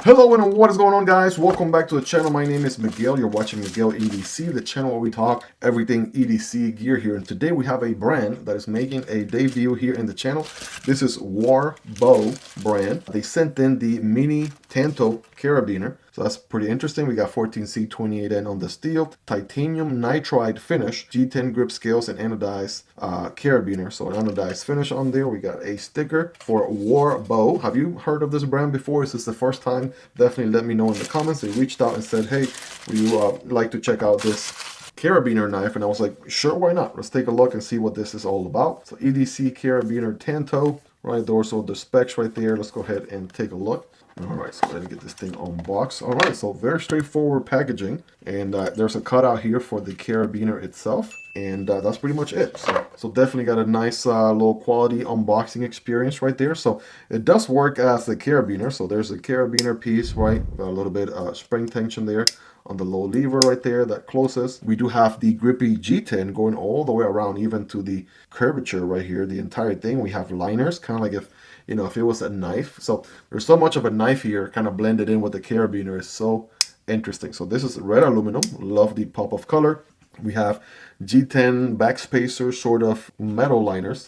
Hello and what is going on, guys? Welcome back to the channel. My name is Miguel. You're watching Miguel EDC, the channel where we talk everything EDC gear here. And today we have a brand that is making a debut here in the channel. This is WarBow brand. They sent in the mini Tanto Carabiner. So that's pretty interesting. We got 14C28N on the steel, titanium nitride finish, G10 grip scales, and anodized carabiner. So an anodized finish on there. We got a sticker for WarBow. Have you heard of this brand before? Is this the first time? Definitely let me know in the comments. They reached out and said, hey, would you like to check out this carabiner knife? And I was like, sure, why not? Let's take a look and see what this is all about. So EDC carabiner Tanto, right? Those are the specs right there. Let's go ahead and take a look. All right, so let me get this thing unboxed. All right, so very straightforward packaging. And there's a cutout here for the carabiner itself. And that's pretty much it. So definitely got a nice low quality unboxing experience right there. So it does work as the carabiner. So there's a carabiner piece, right? Got a little bit spring tension there on the low lever right there that closes. We do have the grippy G10 going all the way around, even to the curvature right here, the entire thing. We have liners, kind of like if it was a knife. So there's so much of a knife here kind of blended in with the carabiner. Is so interesting. So this is red aluminum. Love the pop of color. We have G10 backspacer sort of metal liners.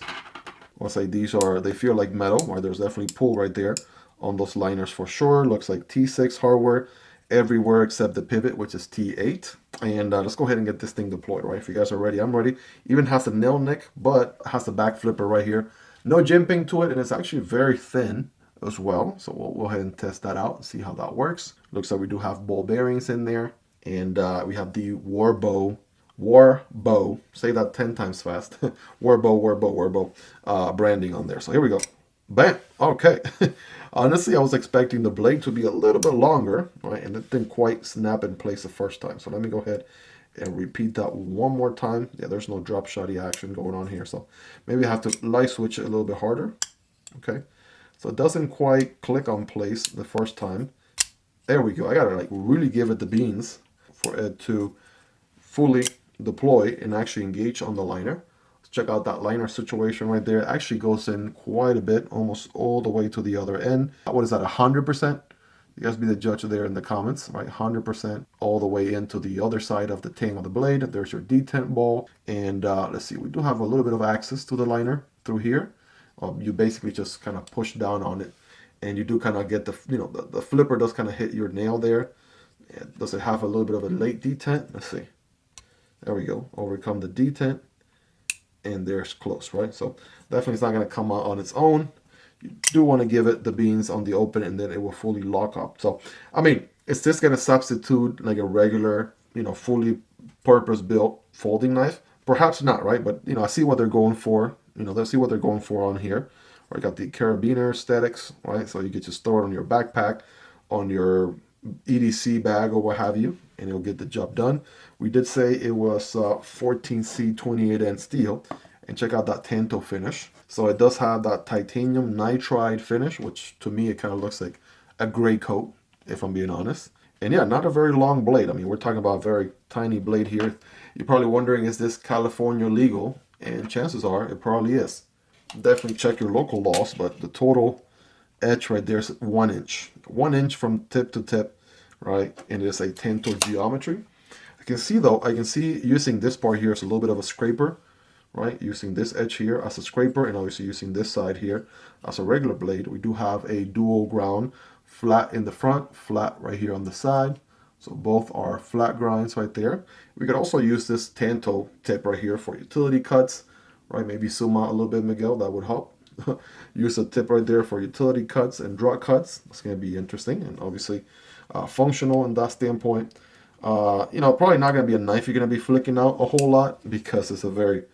I'll say these are, they feel like metal, or there's definitely pull right there on those liners for sure. Looks like T6 hardware everywhere except the pivot, which is T8. And let's go ahead and get this thing deployed, right? If you guys are ready, I'm ready. Even has a nail nick, but has the back flipper right here. No jimping to it, and it's actually very thin as well. So we'll go ahead and test that out and see how that works. Looks like we do have ball bearings in there. And we have the WarBow, say that 10 times fast. WarBow branding on there. So here we go. Bam. Okay. Honestly, I was expecting the blade to be a little bit longer, right? And it didn't quite snap in place the first time. So let me go ahead and repeat that one more time. Yeah, there's no drop shotty action going on here. So maybe I have to light switch it a little bit harder. Okay. So it doesn't quite click on place the first time. There we go. I gotta like really give it the beans for it to fully deploy and actually engage on the liner. Let's check out that liner situation right there. It actually goes in quite a bit, almost all the way to the other end. What is that, 100%? You guys be the judge there in the comments, right? 100% all the way into the other side of the tang of the blade. There's your detent ball. And let's see, we do have a little bit of access to the liner through here. You basically just kind of push down on it. And you do kind of get the, the flipper does kind of hit your nail there. Does it have a little bit of a late detent? Let's see. There we go. Overcome the detent. And there's close, right? So definitely it's not going to come out on its own. You do want to give it the beans on the open, and then it will fully lock up. So, I mean, is this going to substitute like a regular, fully purpose-built folding knife? Perhaps not, right? But, I see what they're going for. Let's see what they're going for on here. I got the carabiner aesthetics, right? So you get to store it on your backpack, on your EDC bag or what have you, and it'll get the job done. We did say it was 14C28N steel, and check out that Tanto finish. So it does have that titanium nitride finish, which to me it kind of looks like a gray coat, if I'm being honest. And yeah, not a very long blade. I mean, we're talking about a very tiny blade here. You're probably wondering, is this California legal? And chances are it probably is. Definitely check your local laws, but the total edge right there is 1 inch. 1 inch from tip to tip, right? And it's a Tanto geometry. I can see using this part here as a little bit of a scraper, right? Using this edge here as a scraper, and obviously using this side here as a regular blade. We do have a dual ground, flat in the front, flat right here on the side. So both are flat grinds right there. We could also use this Tanto tip right here for utility cuts, right? Maybe zoom out a little bit, Miguel, that would help. Use a tip right there for utility cuts and draw cuts. It's going to be interesting and obviously functional in that standpoint. Probably not going to be a knife you're going to be flicking out a whole lot, because it's a very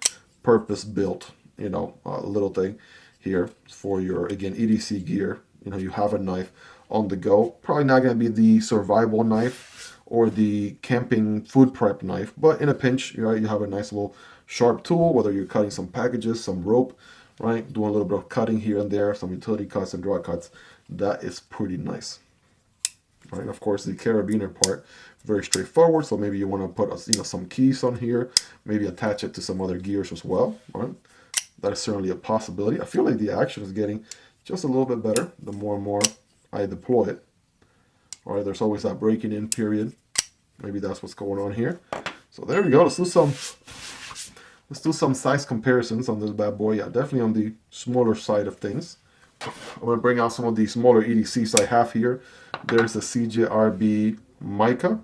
purpose-built, little thing here for your, again, EDC gear. You have a knife on the go. Probably not going to be the survival knife or the camping food prep knife, but in a pinch, right, you have a nice little sharp tool, whether you're cutting some packages, some rope, right, doing a little bit of cutting here and there, some utility cuts and draw cuts. That is pretty nice. Right, of course, the carabiner part, very straightforward. So maybe you want to put some keys on here, maybe attach it to some other gears as well. Right, that is certainly a possibility. I feel like the action is getting just a little bit better the more and more I deploy it. All right, there's always that breaking in period. Maybe that's what's going on here. So there we go. Let's do some size comparisons on this bad boy. Yeah, definitely on the smaller side of things. I'm going to bring out some of the smaller EDCs I have here. There's a CJRB Mica,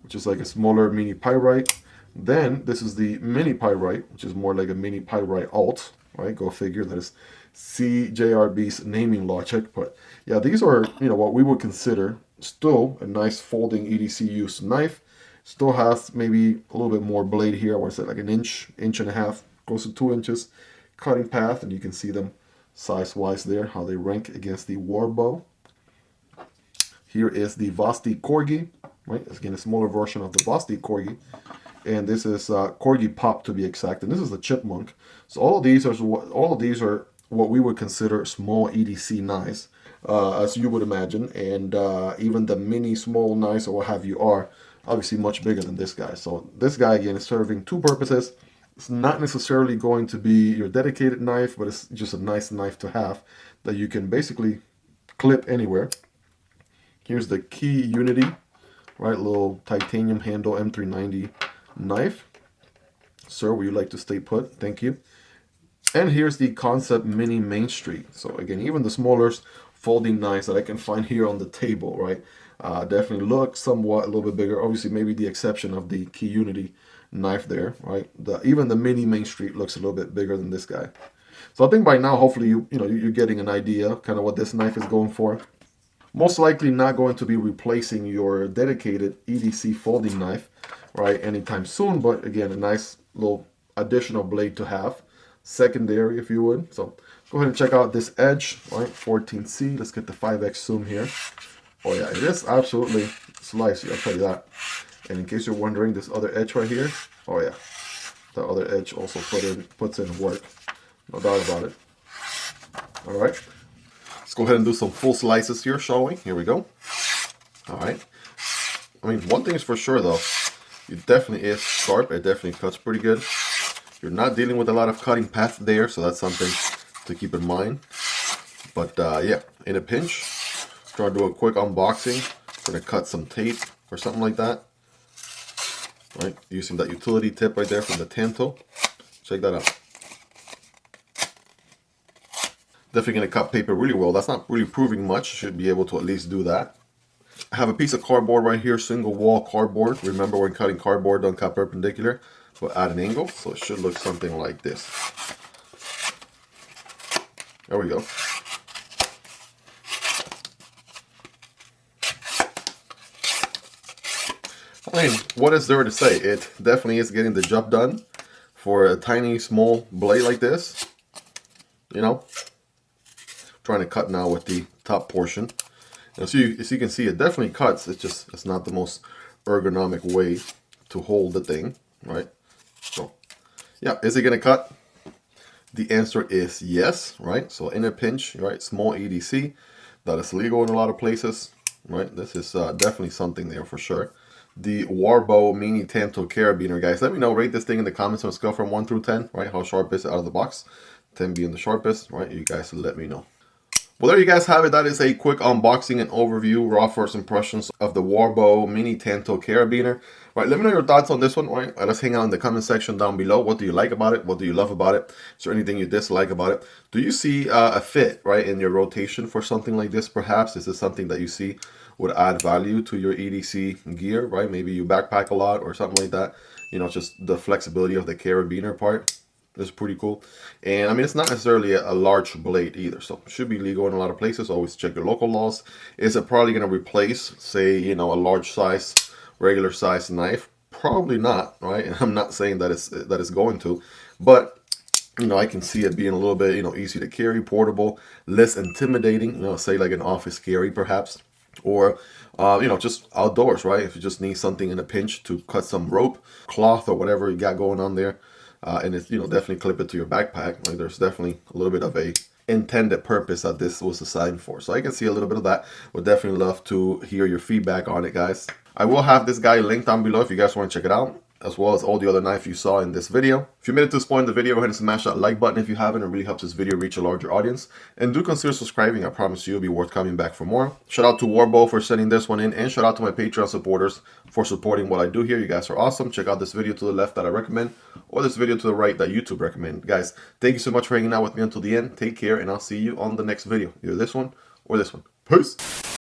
which is like a smaller mini Pyrite. Then this is the mini Pyrite, which is more like a mini Pyrite alt, right? Go figure. That is CJRB's naming logic. But yeah, these are, what we would consider still a nice folding EDC use knife. Still has maybe a little bit more blade here. I want to say like an inch and a half, close to 2 inches cutting path, and you can see them size-wise there, how they rank against the WarBow. Here is the Vosteed Corgi, right? It's again a smaller version of the Vosteed Corgi, and this is Corgi Pup to be exact, and this is the Chipmunk. So all of these are what we would consider small EDC knives, as you would imagine, and even the mini small knives or what have you are obviously much bigger than this guy. So this guy again is serving two purposes. It's not necessarily going to be your dedicated knife, but it's just a nice knife to have that you can basically clip anywhere. Here's the KeyUnity, right? Little titanium handle M390 knife. Sir, would you like to stay put? Thank you. And here's the Kansept Mini Main Street. So again, even the smallest folding knives that I can find here on the table, right? Definitely look somewhat a little bit bigger. Obviously, maybe the exception of the KeyUnity knife there, right? Even the Mini Main Street looks a little bit bigger than this guy. So I think by now, hopefully, you're getting an idea kind of what this knife is going for. Most likely not going to be replacing your dedicated EDC folding knife, right, anytime soon. But again, a nice little additional blade to have, secondary, if you would. So go ahead and check out this edge, right, 14C. Let's get the 5x zoom here. Oh yeah, it is absolutely slicey, I'll tell you that. And in case you're wondering, this other edge right here, oh yeah, the other edge also puts in work, no doubt about it. All right, let's go ahead and do some full slices here, shall we? Here we go. All right. I mean, one thing is for sure though, it definitely is sharp. It definitely cuts pretty good. You're not dealing with a lot of cutting path there, so that's something to keep in mind. But yeah, in a pinch, try to do a quick unboxing. Gonna cut some tape or something like that. Right, using that utility tip right there from the Tanto. Check that out. Definitely gonna cut paper really well. That's not really proving much. Should be able to at least do that. I have a piece of cardboard right here, single wall cardboard. Remember, when cutting cardboard, don't cut perpendicular, but at an angle. So it should look something like this. There we go. I mean, what is there to say? It definitely is getting the job done for a tiny, small blade like this. Trying to cut now with the top portion. As you can see, it definitely cuts. It's not the most ergonomic way to hold the thing, right? So, yeah, is it gonna cut? The answer is yes, right? So in a pinch, right, small EDC, that is legal in a lot of places, right? This is definitely something there for sure. The WarBow Mini Tanto Carabiner, guys. Let me know, rate this thing in the comments on a scale from 1 through 10, right? How sharp is it out of the box? 10 being the sharpest, right? You guys let me know. Well, there you guys have it. That is a quick unboxing and overview, raw first impressions of the WarBow Mini Tanto Carabiner. Right, let me know your thoughts on this one, right? Let's hang out in the comment section down below. What do you like about it? What do you love about it? Is there anything you dislike about it? Do you see a fit, right, in your rotation for something like this, perhaps? Is this something that you see would add value to your EDC gear, right? Maybe you backpack a lot or something like that. Just the flexibility of the carabiner part is pretty cool. And I mean, it's not necessarily a large blade either, so it should be legal in a lot of places. Always check your local laws. Is it probably going to replace, say, a large size, regular size knife? Probably not, right? And I'm not saying that it's going to, but I can see it being a little bit, easy to carry, portable, less intimidating, say like an office carry perhaps, or just outdoors, right? If you just need something in a pinch to cut some rope, cloth, or whatever you got going on there. And it's, definitely clip it to your backpack. Like, there's definitely a little bit of a intended purpose that this was designed for. So I can see a little bit of that. Would definitely love to hear your feedback on it, guys. I will have this guy linked down below if you guys want to check it out. as well as all the other knives you saw in this video. If you made it to this point in the video, go ahead and smash that like button if you haven't. It really helps this video reach a larger audience. And do consider subscribing. I promise you it'll be worth coming back for more. Shout out to WarBow for sending this one in, and shout out to my Patreon supporters for supporting what I do here. You guys are awesome. Check out this video to the left that I recommend, or this video to the right that YouTube recommend. Guys, thank you so much for hanging out with me until the end. Take care, and I'll see you on the next video. Either this one or this one. Peace!